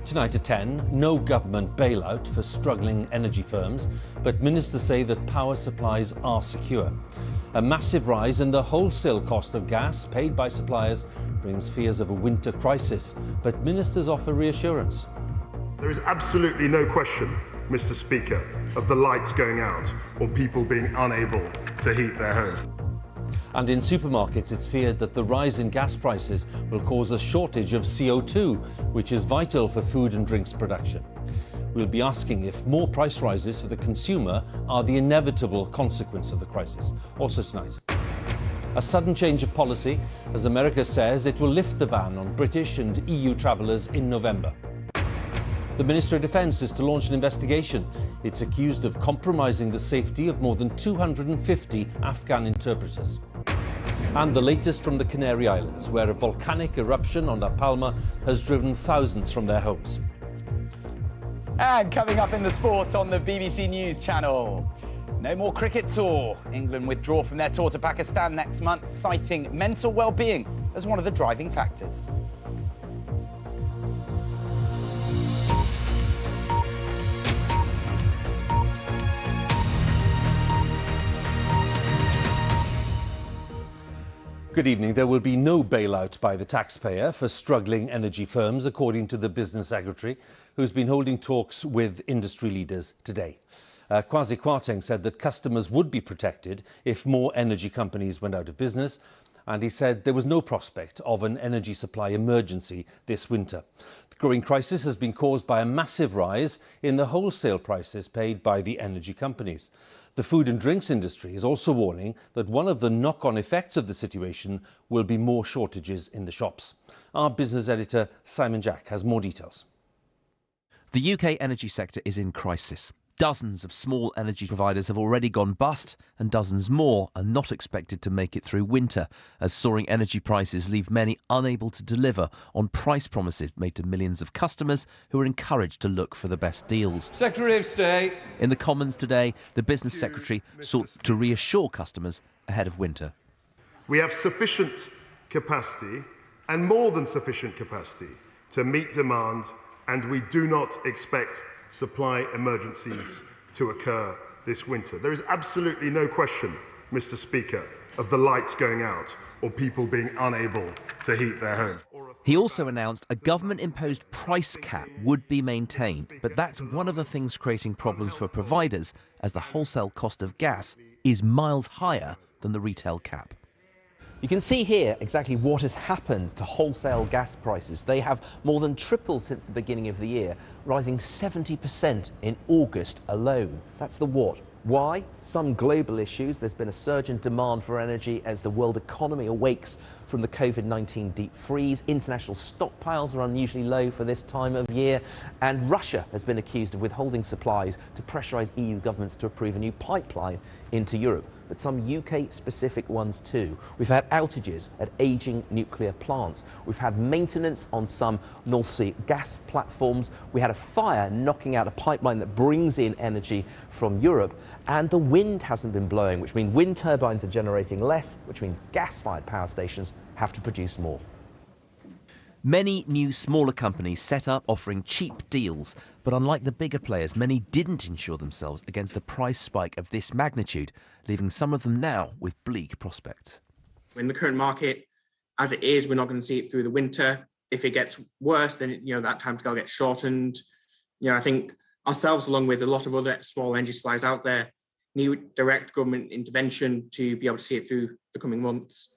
Tonight at 10, no government bailout for struggling energy firms, but ministers say that power supplies are secure. A massive rise in the wholesale cost of gas paid by suppliers brings fears of a winter crisis, but ministers offer reassurance. There is absolutely no question, Mr. Speaker, of the lights going out or people being unable to heat their homes. And in supermarkets, it's feared that the rise in gas prices will cause a shortage of CO2, which is vital for food and drinks production. We'll be asking if more price rises for the consumer are the inevitable consequence of the crisis. Also tonight, a sudden change of policy as America says it will lift the ban on British and EU travellers in November. The Ministry of Defence is to launch an investigation. It's accused of compromising the safety of more than 250 Afghan interpreters. And the latest from the Canary Islands, where a volcanic eruption on La Palma has driven thousands from their homes. And coming up in the sport on the BBC News channel. No more cricket tour. England withdraw from their tour to Pakistan next month, citing mental well-being as one of the driving factors. Good evening. There will be no bailout by the taxpayer for struggling energy firms, according to the Business Secretary, who's been holding talks with industry leaders today. Kwasi Kwarteng said that customers would be protected if more energy companies went out of business, and he said there was no prospect of an energy supply emergency this winter. The growing crisis has been caused by a massive rise in the wholesale prices paid by the energy companies. The food and drinks industry is also warning that one of the knock-on effects of the situation will be more shortages in the shops. Our business editor Simon Jack has more details. The UK energy sector is in crisis. Dozens of small energy providers have already gone bust, and dozens more are not expected to make it through winter, as soaring energy prices leave many unable to deliver on price promises made to millions of customers who are encouraged to look for the best deals. Secretary of State. In the Commons today, the Business Secretary sought to reassure customers ahead of winter. We have sufficient capacity and more than sufficient capacity to meet demand, and we do not expect supply emergencies to occur this winter. There is absolutely no question, Mr. Speaker, of the lights going out or people being unable to heat their homes. He also announced a government-imposed price cap would be maintained, but that's one of the things creating problems for providers, as the wholesale cost of gas is miles higher than the retail cap. You can see here exactly what has happened to wholesale gas prices. They have more than tripled since the beginning of the year, rising 70% in August alone. That's the what. Why? Some global issues. There's been a surge in demand for energy as the world economy awakes from the COVID-19 deep freeze. International stockpiles are unusually low for this time of year. And Russia has been accused of withholding supplies to pressurise EU governments to approve a new pipeline into Europe, but some UK-specific ones too. We've had outages at ageing nuclear plants. We've had maintenance on some North Sea gas platforms. We had a fire knocking out a pipeline that brings in energy from Europe. And the wind hasn't been blowing, which means wind turbines are generating less, which means gas-fired power stations have to produce more. Many new smaller companies set up offering cheap deals, but unlike the bigger players, many didn't insure themselves against a price spike of this magnitude, leaving some of them now with bleak prospects. In the current market, as it is, we're not going to see it through the winter. If it gets worse, then that timescale gets shortened. I think ourselves, along with a lot of other small energy suppliers out there, need direct government intervention to be able to see it through the coming months.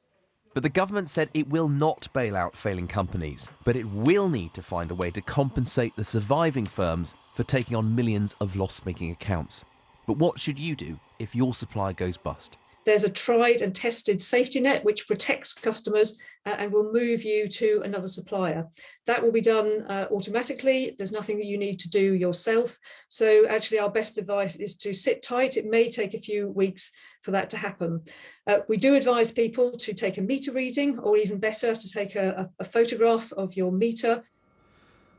But the government said it will not bail out failing companies, but it will need to find a way to compensate the surviving firms for taking on millions of loss-making accounts. But what should you do if your supplier goes bust? There's a tried and tested safety net which protects customers and will move you to another supplier. That will be done automatically. There's nothing that you need to do yourself. So actually our best advice is to sit tight. It may take a few weeks for that to happen. We do advise people to take a meter reading, or even better, to take a photograph of your meter.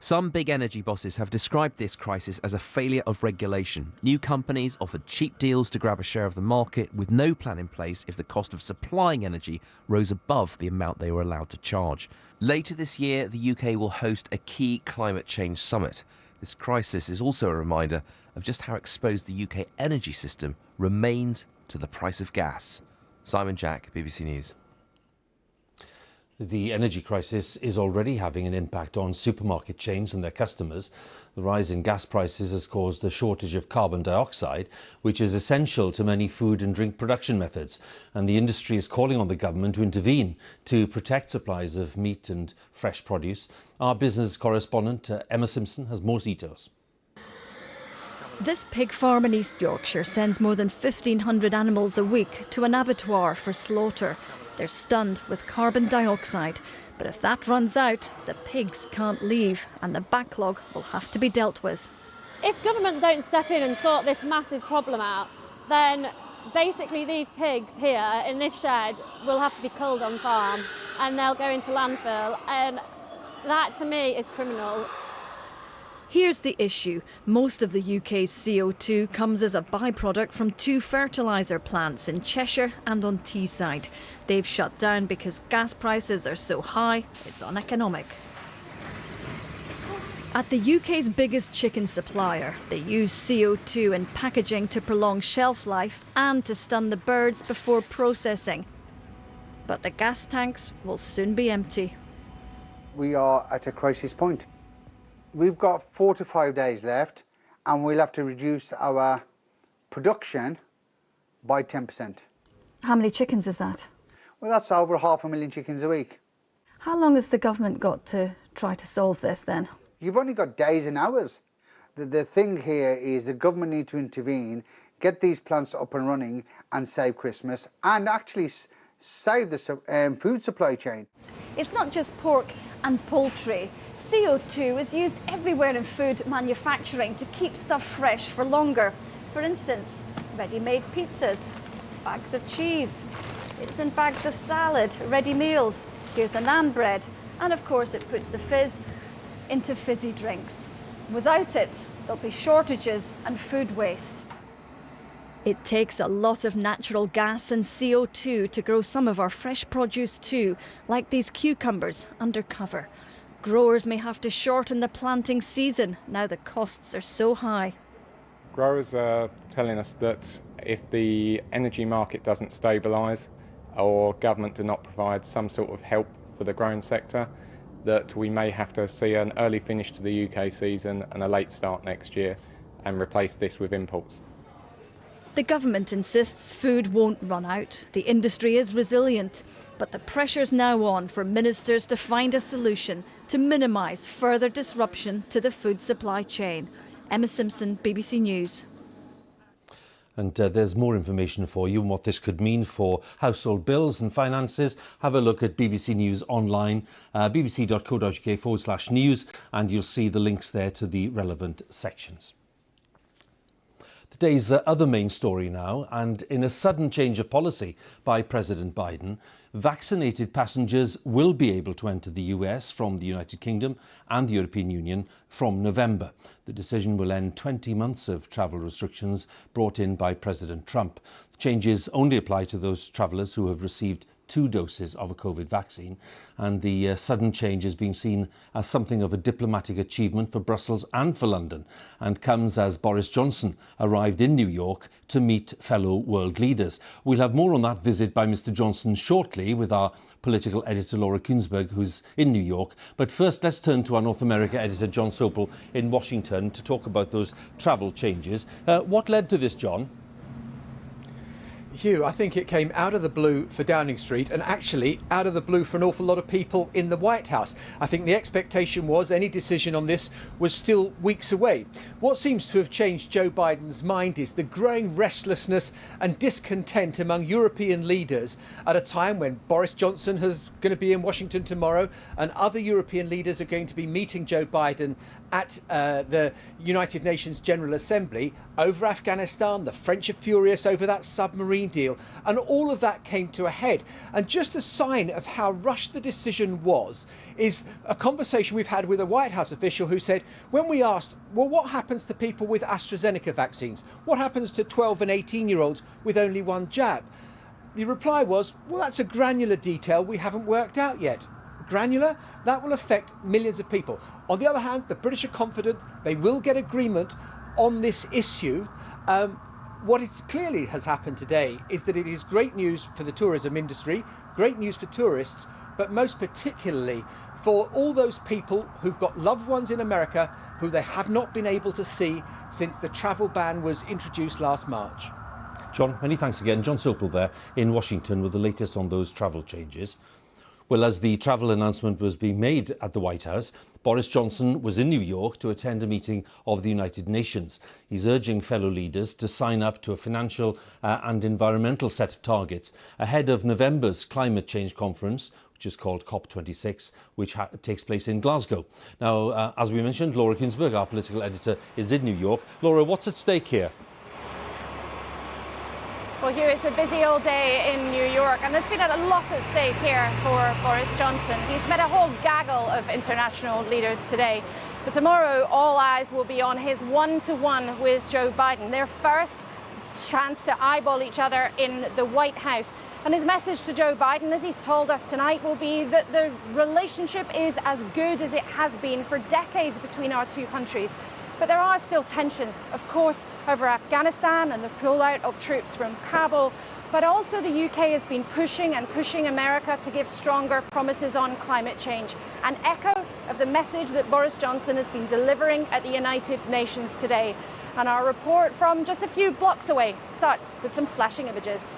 Some big energy bosses have described this crisis as a failure of regulation. New companies offered cheap deals to grab a share of the market with no plan in place if the cost of supplying energy rose above the amount they were allowed to charge. Later this year, the UK will host a key climate change summit. This crisis is also a reminder of just how exposed the UK energy system remains to the price of gas. Simon Jack, BBC News. The energy crisis is already having an impact on supermarket chains and their customers. The rise in gas prices has caused a shortage of carbon dioxide, which is essential to many food and drink production methods. And the industry is calling on the government to intervene to protect supplies of meat and fresh produce. Our business correspondent, Emma Simpson, has more details. This pig farm in East Yorkshire sends more than 1,500 animals a week to an abattoir for slaughter. They're stunned with carbon dioxide, but if that runs out, the pigs can't leave and the backlog will have to be dealt with. If government don't step in and sort this massive problem out, then basically these pigs here in this shed will have to be culled on farm and they'll go into landfill, and that to me is criminal. Here's the issue. Most of the UK's CO2 comes as a byproduct from 2 fertiliser plants in Cheshire and on Teesside. They've shut down because gas prices are so high, it's uneconomic. At the UK's biggest chicken supplier, they use CO2 in packaging to prolong shelf life and to stun the birds before processing. But the gas tanks will soon be empty. We are at a crisis point. We've got 4 to 5 days left and we'll have to reduce our production by 10%. How many chickens is that? Well, that's over 500,000 chickens a week. How long has the government got to try to solve this then? You've only got days and hours. The thing here is the government need to intervene, get these plants up and running and save Christmas and actually save the food supply chain. It's not just pork and poultry. CO2 is used everywhere in food manufacturing to keep stuff fresh for longer. For instance, ready-made pizzas, bags of cheese, it's in bags of salad, ready meals. Here's a naan bread, and of course it puts the fizz into fizzy drinks. Without it, there'll be shortages and food waste. It takes a lot of natural gas and CO2 to grow some of our fresh produce too, like these cucumbers under cover. Growers may have to shorten the planting season now the costs are so high. Growers are telling us that if the energy market doesn't stabilise or government do not provide some sort of help for the growing sector, that we may have to see an early finish to the UK season and a late start next year and replace this with imports. The government insists food won't run out. The industry is resilient, but the pressure's now on for ministers to find a solution to minimise further disruption to the food supply chain. Emma Simpson, BBC News. And there's more information for you on what this could mean for household bills and finances. Have a look at BBC News online, bbc.co.uk/news, and you'll see the links there to the relevant sections. Today's other main story now, and in a sudden change of policy by President Biden, vaccinated passengers will be able to enter the US from the United Kingdom and the European Union from November. The decision will end 20 months of travel restrictions brought in by President Trump. The changes only apply to those travellers who have received 2 doses of a COVID vaccine, and the sudden change is being seen as something of a diplomatic achievement for Brussels and for London, and comes as Boris Johnson arrived in New York to meet fellow world leaders. We'll have more on that visit by Mr Johnson shortly with our political editor Laura Kuensberg, who's in New York. But first, let's turn to our North America editor John Sopel in Washington to talk about those travel changes. What led to this, John? Huw, I think it came out of the blue for Downing Street and actually out of the blue for an awful lot of people in the White House. I think the expectation was any decision on this was still weeks away. What seems to have changed Joe Biden's mind is the growing restlessness and discontent among European leaders at a time when Boris Johnson is going to be in Washington tomorrow and other European leaders are going to be meeting Joe Biden at the United Nations General Assembly over Afghanistan. The French are furious over that submarine deal, and all of that came to a head. And just a sign of how rushed the decision was is a conversation we've had with a White House official who said, when we asked, well, what happens to people with AstraZeneca vaccines? What happens to 12 and 18-year-olds with only one jab? The reply was, well, that's a granular detail we haven't worked out yet. Granular? That will affect millions of people. On the other hand, the British are confident they will get agreement on this issue. What clearly has happened today is that it is great news for the tourism industry, great news for tourists, but most particularly for all those people who've got loved ones in America who they have not been able to see since the travel ban was introduced last March. John, many thanks again. John Sopel there in Washington with the latest on those travel changes. Well, as the travel announcement was being made at the White House, Boris Johnson was in New York to attend a meeting of the United Nations. He's urging fellow leaders to sign up to a financial and environmental set of targets ahead of November's climate change conference, which is called COP26, which takes place in Glasgow. Now, as we mentioned, Laura Kuenssberg, our political editor, is in New York. Laura, what's at stake here? Well, Huw, it's a busy old day in New York, and there's been a lot at stake here for Boris Johnson. He's met a whole gaggle of international leaders today, but tomorrow all eyes will be on his one-to-one with Joe Biden, their first chance to eyeball each other in the White House. And his message to Joe Biden, as he's told us tonight, will be that the relationship is as good as it has been for decades between our two countries. But there are still tensions, of course, over Afghanistan and the pullout of troops from Kabul. But also the UK has been pushing America to give stronger promises on climate change, an echo of the message that Boris Johnson has been delivering at the United Nations today. And our report from just a few blocks away starts with some flashing images.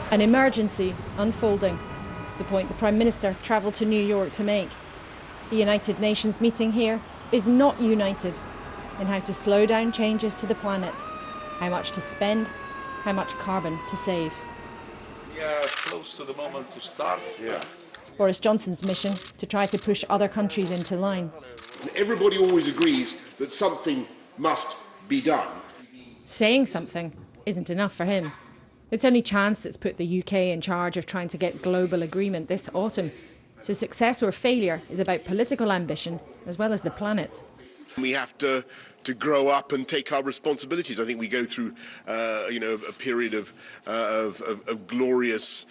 An emergency unfolding, the point the Prime Minister travelled to New York to make. The United Nations meeting here is not united in how to slow down changes to the planet, how much to spend, how much carbon to save. We are close to the moment to start. Yeah. Boris Johnson's mission to try to push other countries into line. Everybody always agrees that something must be done. Saying something isn't enough for him. It's only chance that's put the UK in charge of trying to get global agreement this autumn. So success or failure is about political ambition as well as the planet. We have to grow up and take our responsibilities. I think we go through, a period of glorious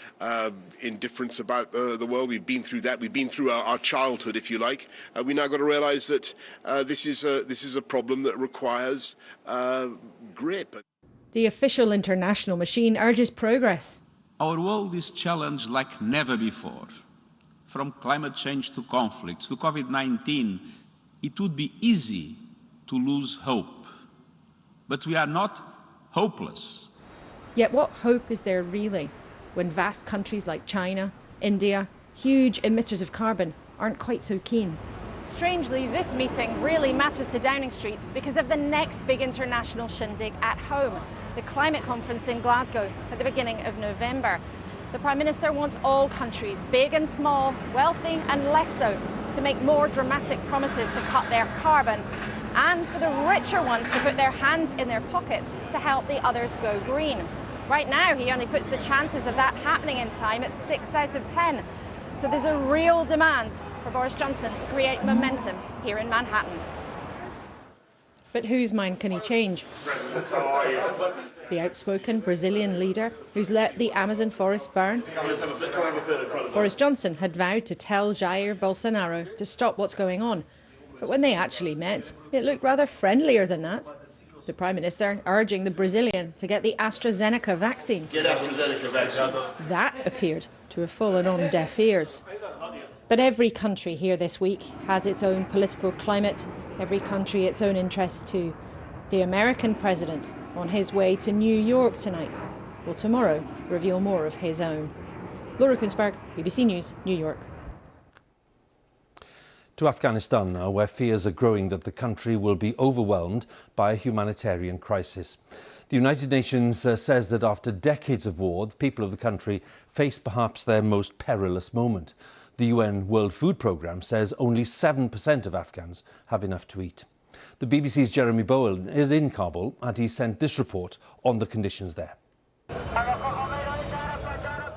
indifference about the world. We've been through that. We've been through our childhood, if you like. We now got to realise that this is a problem that requires grip. The official international machine urges progress. Our world is challenged like never before. From climate change to conflicts to COVID-19, it would be easy to lose hope. But we are not hopeless. Yet what hope is there really when vast countries like China, India, huge emitters of carbon, aren't quite so keen? Strangely, this meeting really matters to Downing Street because of the next big international shindig at home, the climate conference in Glasgow at the beginning of November. The Prime Minister wants all countries, big and small, wealthy and less so, to make more dramatic promises to cut their carbon, and for the richer ones to put their hands in their pockets to help the others go green. Right now, he only puts the chances of that happening in time at 6 out of 10. So there's a real demand for Boris Johnson to create momentum here in Manhattan. But whose mind can he change? The outspoken Brazilian leader who's let the Amazon forest burn? Boris Johnson had vowed to tell Jair Bolsonaro to stop what's going on. But when they actually met, it looked rather friendlier than that. The Prime Minister urging the Brazilian to get the AstraZeneca vaccine. That appeared to have fallen on deaf ears. But every country here this week has its own political climate, every country its own interests too. The American president, on his way to New York tonight, will tomorrow reveal more of his own. Laura Kuenssberg, BBC News, New York. To Afghanistan now, where fears are growing that the country will be overwhelmed by a humanitarian crisis. The United Nations says that after decades of war, the people of the country face perhaps their most perilous moment. The UN World Food Programme says only 7% of Afghans have enough to eat. The BBC's Jeremy Bowen is in Kabul and he sent this report on the conditions there.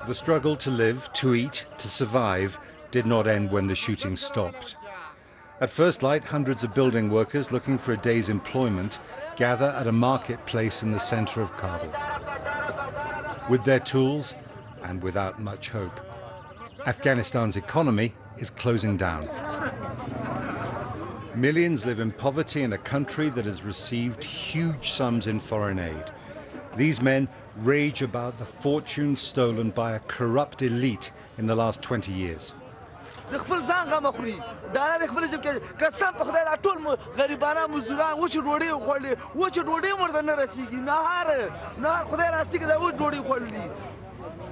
The struggle to live, to eat, to survive did not end when the shooting stopped. At first light, hundreds of building workers looking for a day's employment gather at a marketplace in the centre of Kabul. With their tools and without much hope. Afghanistan's economy is closing down. Millions live in poverty in a country that has received huge sums in foreign aid. These men rage about the fortune stolen by a corrupt elite in the last 20 years.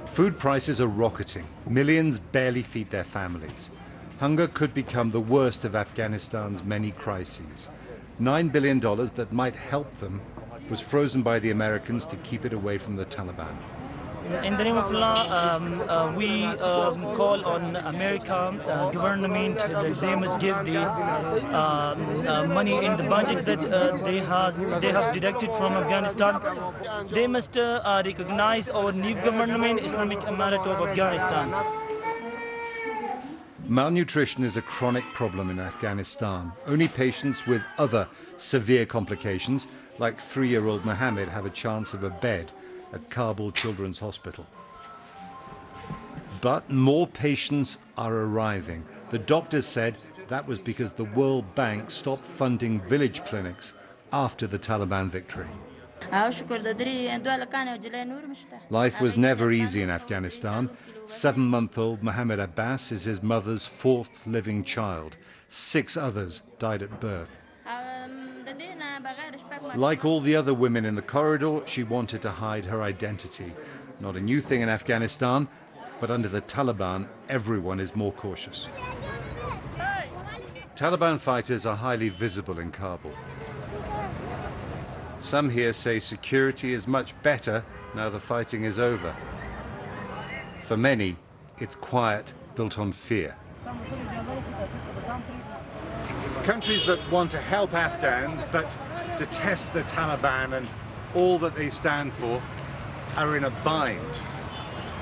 Food prices are rocketing. Millions barely feed their families. Hunger could become the worst of Afghanistan's many crises. $9 billion that might help them was frozen by the Americans to keep it away from the Taliban. In the name of Allah, we call on America government that they must give the money in the budget that they have deducted from Afghanistan. They must recognize our new government, Islamic Emirate of Afghanistan. Malnutrition is a chronic problem in Afghanistan. Only patients with other severe complications, like 3-year-old Mohammed, have a chance of a bed at Kabul Children's Hospital. But more patients are arriving. The doctors said that was because the World Bank stopped funding village clinics after the Taliban victory. Life was never easy in Afghanistan. 7-month-old Mohammed Abbas is his mother's 4th living child. 6 others died at birth. Like all the other women in the corridor, she wanted to hide her identity. Not a new thing in Afghanistan, but under the Taliban, everyone is more cautious. Taliban fighters are highly visible in Kabul. Some here say security is much better now the fighting is over. For many, it's quiet, built on fear. Countries that want to help Afghans but detest the Taliban and all that they stand for are in a bind.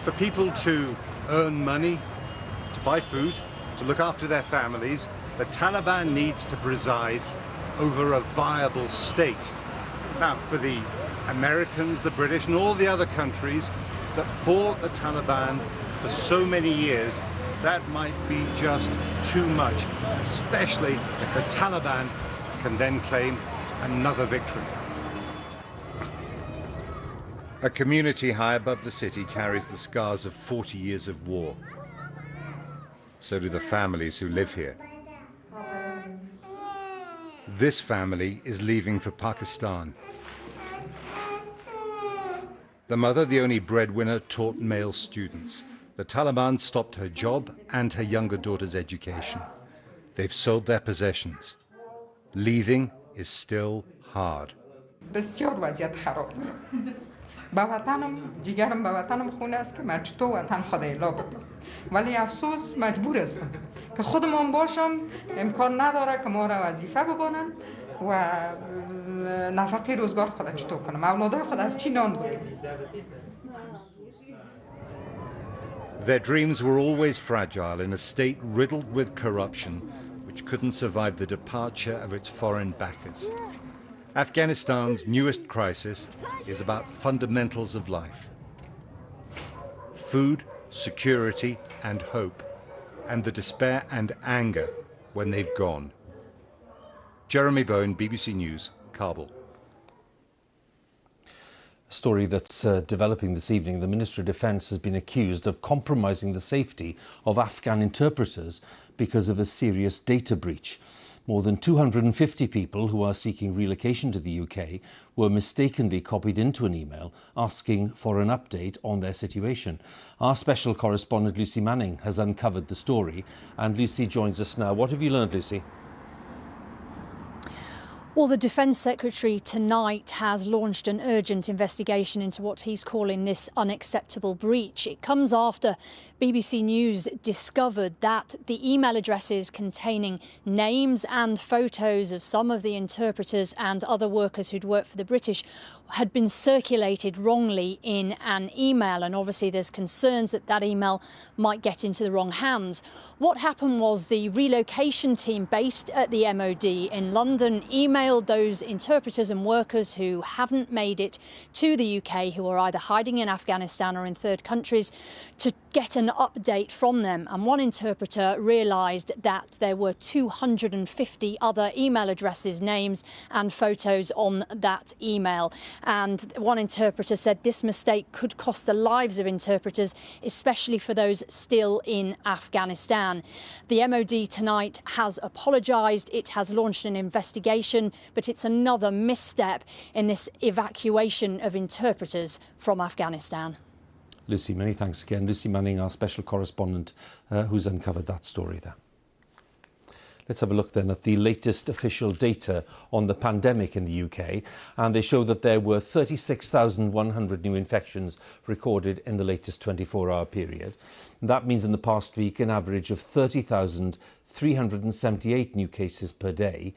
For people to earn money, to buy food, to look after their families, the Taliban needs to preside over a viable state. Now, for the Americans, the British, and all the other countries that fought the Taliban for so many years, that might be just too much, especially if the Taliban can then claim another victory. A community high above the city carries the scars of 40 years of war. So do the families who live here. This family is leaving for Pakistan. The mother, the only breadwinner, taught male students. The Taliban stopped her job and her younger daughter's education. They've sold their possessions. Leaving is still hard. با وطنم جگرم با وطنم خونه است که من چطور وطن خدا الا بکنم ولی افسوس مجبور هستم که خودم باشم امکان نداره که ما را وظیفه ببونن و نفقه روزگار خدا چطور کنم اولادای خدا از چی نان بودیم. Their dreams were always fragile in a state riddled with corruption which couldn't survive the departure of its foreign backers. Afghanistan's newest crisis is about fundamentals of life. Food, security and hope, and the despair and anger when they've gone. Jeremy Bowen, BBC News, Kabul. A story that's developing this evening. The Ministry of Defence has been accused of compromising the safety of Afghan interpreters because of a serious data breach. More than 250 people who are seeking relocation to the UK were mistakenly copied into an email asking for an update on their situation. Our special correspondent Lucy Manning has uncovered the story, and Lucy joins us now. What have you learned, Lucy? Well, the Defence Secretary tonight has launched an urgent investigation into what he's calling this unacceptable breach. It comes after BBC News discovered that the email addresses containing names and photos of some of the interpreters and other workers who'd worked for the British had been circulated wrongly in an email, and obviously there's concerns that that email might get into the wrong hands. What happened was the relocation team based at the MOD in London emailed those interpreters and workers who haven't made it to the UK, who are either hiding in Afghanistan or in third countries, to get an update from them. And one interpreter realised that there were 250 other email addresses, names and photos on that email. And one interpreter said this mistake could cost the lives of interpreters, especially for those still in Afghanistan. The MOD tonight has apologised. It has launched an investigation, but it's another misstep in this evacuation of interpreters from Afghanistan. Lucy, many thanks again. Lucy Manning, our special correspondent, who's uncovered that story there. Let's have a look then at the latest official data on the pandemic in the UK, and they show that there were 36,100 new infections recorded in the latest 24-hour period. And that means in the past week an average of 30,378 new cases per day.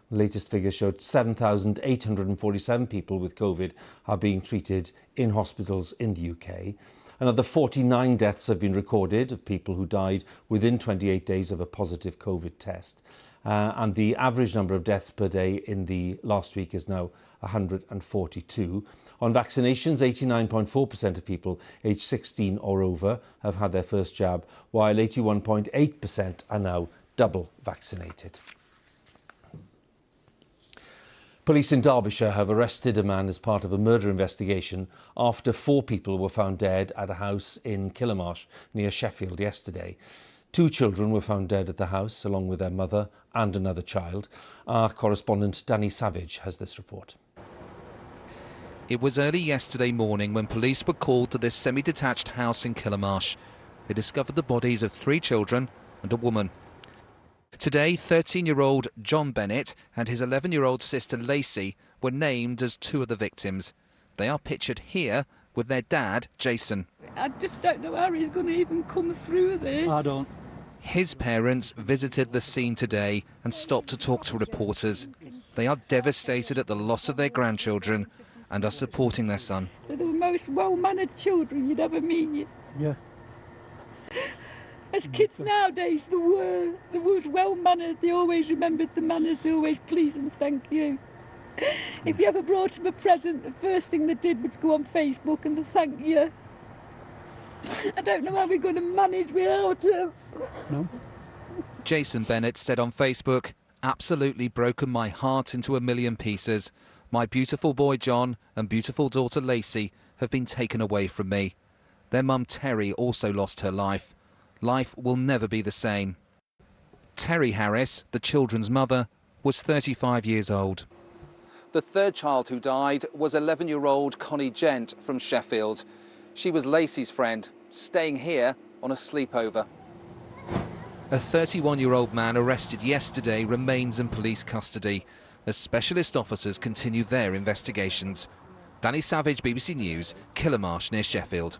The latest figure showed 7,847 people with COVID are being treated in hospitals in the UK. Another 49 deaths have been recorded of people who died within 28 days of a positive COVID test. And the average number of deaths per day in the last week is now 142. On vaccinations, 89.4% of people aged 16 or over have had their first jab, while 81.8% are now double vaccinated. Police in Derbyshire have arrested a man as part of a murder investigation after 4 people were found dead at a house in Kilmarsh near Sheffield yesterday. 2 children were found dead at the house along with their mother and another child. Our correspondent Danny Savage has this report. It was early yesterday morning when police were called to this semi-detached house in Kilmarsh. They discovered the bodies of 3 children and a woman. Today, 13-year-old John Bennett and his 11-year-old sister Lacey were named as 2 of the victims. They are pictured here with their dad, Jason. I just don't know how he's going to even come through this. I don't. His parents visited the scene today and stopped to talk to reporters. They are devastated at the loss of their grandchildren and are supporting their son. They're the most well-mannered children you'd ever meet. Yeah. As kids nowadays, they were well-mannered, they always remembered the manners, they always please and thank you. If you ever brought them a present, the first thing they did was go on Facebook and thank you. I don't know how we're going to manage without them. No. Jason Bennett said on Facebook, "Absolutely broken my heart into a million pieces. My beautiful boy John and beautiful daughter Lacey have been taken away from me. Their mum Terry also lost her life. Life will never be the same." Terry Harris, the children's mother, was 35 years old. The third child who died was 11-year-old Connie Gent from Sheffield. She was Lacey's friend, staying here on a sleepover. A 31-year-old man arrested yesterday remains in police custody as specialist officers continue their investigations. Danny Savage, BBC News, Kilmarsh near Sheffield.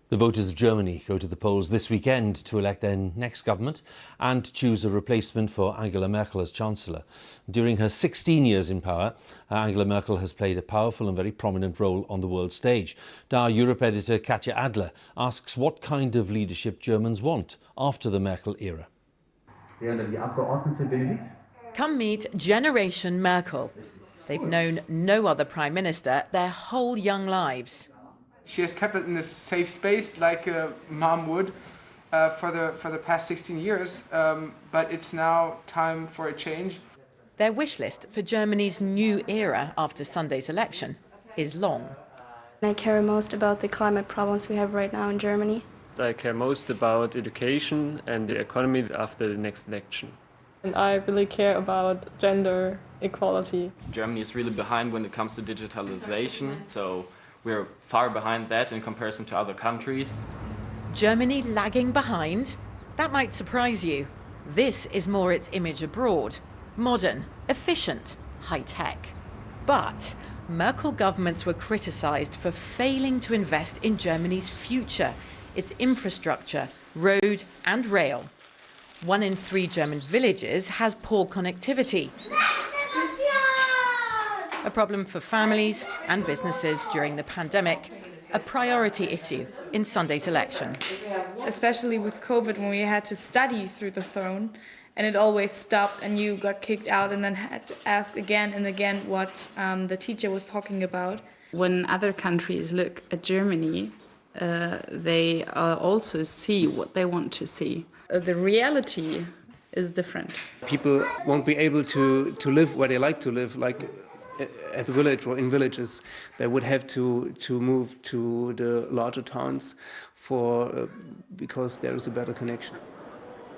The voters of Germany go to the polls this weekend to elect their next government and to choose a replacement for Angela Merkel as Chancellor. During her 16 years in power, Angela Merkel has played a powerful and very prominent role on the world stage. Our Europe editor Katja Adler asks what kind of leadership Germans want after the Merkel era. Come meet Generation Merkel. They've known no other Prime Minister their whole young lives. She has kept it in this safe space like a mom would for the past 16 years, but it's now time for a change. Their wish list for Germany's new era after Sunday's election is long. I care most about the climate problems we have right now in Germany. I care most about education and the economy after the next election. And I really care about gender equality. Germany is really behind when it comes to digitalization, so we're far behind that in comparison to other countries. Germany lagging behind? That might surprise you. This is more its image abroad. modern, efficient, high-tech. But Merkel governments were criticised for failing to invest in Germany's future, its infrastructure, road and rail. 1 in 3 German villages has poor connectivity, a problem for families and businesses during the pandemic, a priority issue in Sunday's election. Especially with COVID, when we had to study through the phone, and it always stopped and you got kicked out and then had to ask again and again what the teacher was talking about. When other countries look at Germany, they also see what they want to see. The reality is different. People won't be able to live where they like to live, like at the village or in villages. They would have to move to the larger towns because there is a better connection.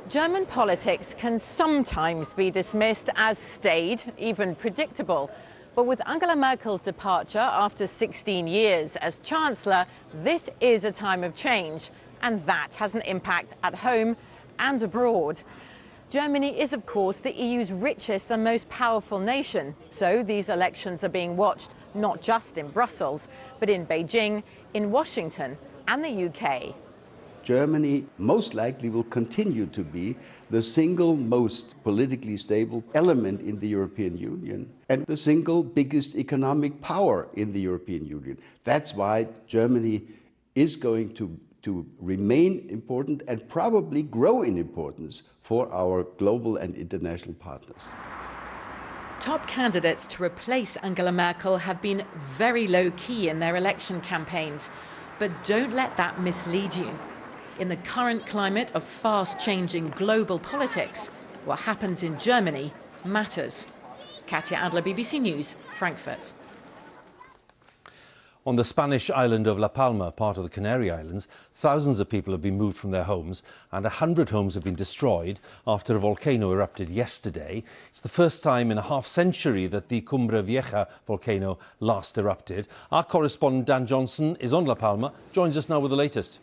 German politics can sometimes be dismissed as staid, even predictable. But with Angela Merkel's departure after 16 years as Chancellor, this is a time of change, and that has an impact at home and abroad. Germany is, of course, the EU's richest and most powerful nation, so these elections are being watched not just in Brussels, but in Beijing, in Washington and the UK. Germany most likely will continue to be the single most politically stable element in the European Union and the single biggest economic power in the European Union. That's why Germany is going to remain important and probably grow in importance for our global and international partners. Top candidates to replace Angela Merkel have been very low-key in their election campaigns, but don't let that mislead you. In the current climate of fast-changing global politics, what happens in Germany matters. Katja Adler, BBC News, Frankfurt. On the Spanish island of La Palma, part of the Canary Islands, thousands of people have been moved from their homes and 100 homes have been destroyed after a volcano erupted yesterday. It's the first time in a half-century that the Cumbre Vieja volcano last erupted. Our correspondent Dan Johnson is on La Palma, joins us now with the latest.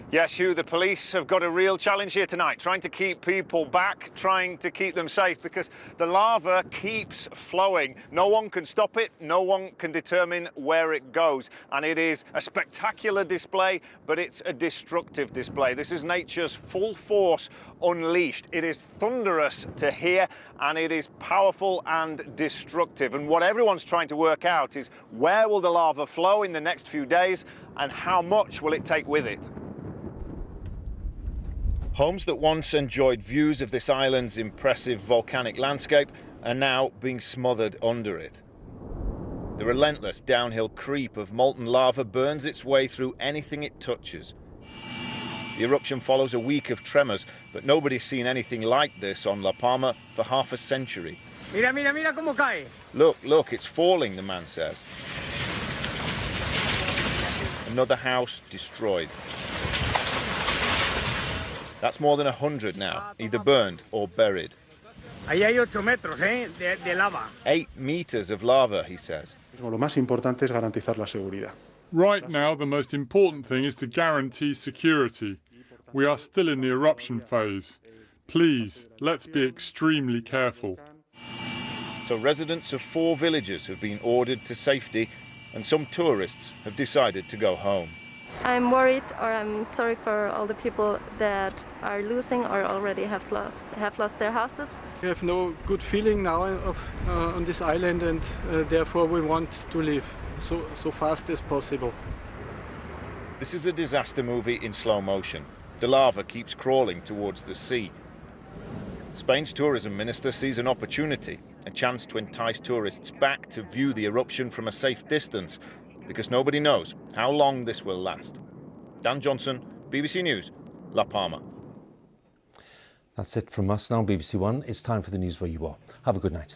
Yes, Huw, the police have got a real challenge here tonight, trying to keep people back, trying to keep them safe, because the lava keeps flowing. No one can stop it, no one can determine where it goes. And it is a spectacular display, but it's a destructive display. This is nature's full force unleashed. It is thunderous to hear, and it is powerful and destructive. And what everyone's trying to work out is where will the lava flow in the next few days, and how much will it take with it? Homes that once enjoyed views of this island's impressive volcanic landscape are now being smothered under it. The relentless downhill creep of molten lava burns its way through anything it touches. The eruption follows a week of tremors, but nobody's seen anything like this on La Palma for half a century. Mira, mira, mira cómo cae. Look, it's falling, the man says. Another house destroyed. That's more than 100 now, either burned or buried. Ahí hay 8 metros, de lava. 8 meters of lava, he says. Lo más importante es garantizar la seguridad. Right now, the most important thing is to guarantee security. We are still in the eruption phase. Please, let's be extremely careful. So residents of 4 villages have been ordered to safety, and some tourists have decided to go home. I'm worried, or I'm sorry for all the people that are losing or already have lost their houses. We have no good feeling now on this island, and therefore we want to leave so fast as possible. This is a disaster movie in slow motion. The lava keeps crawling towards the sea. Spain's tourism minister sees an opportunity, a chance to entice tourists back to view the eruption from a safe distance, because nobody knows how long this will last. Dan Johnson, BBC News, La Palma. That's it from us now, BBC One. It's time for the news where you are. Have a good night.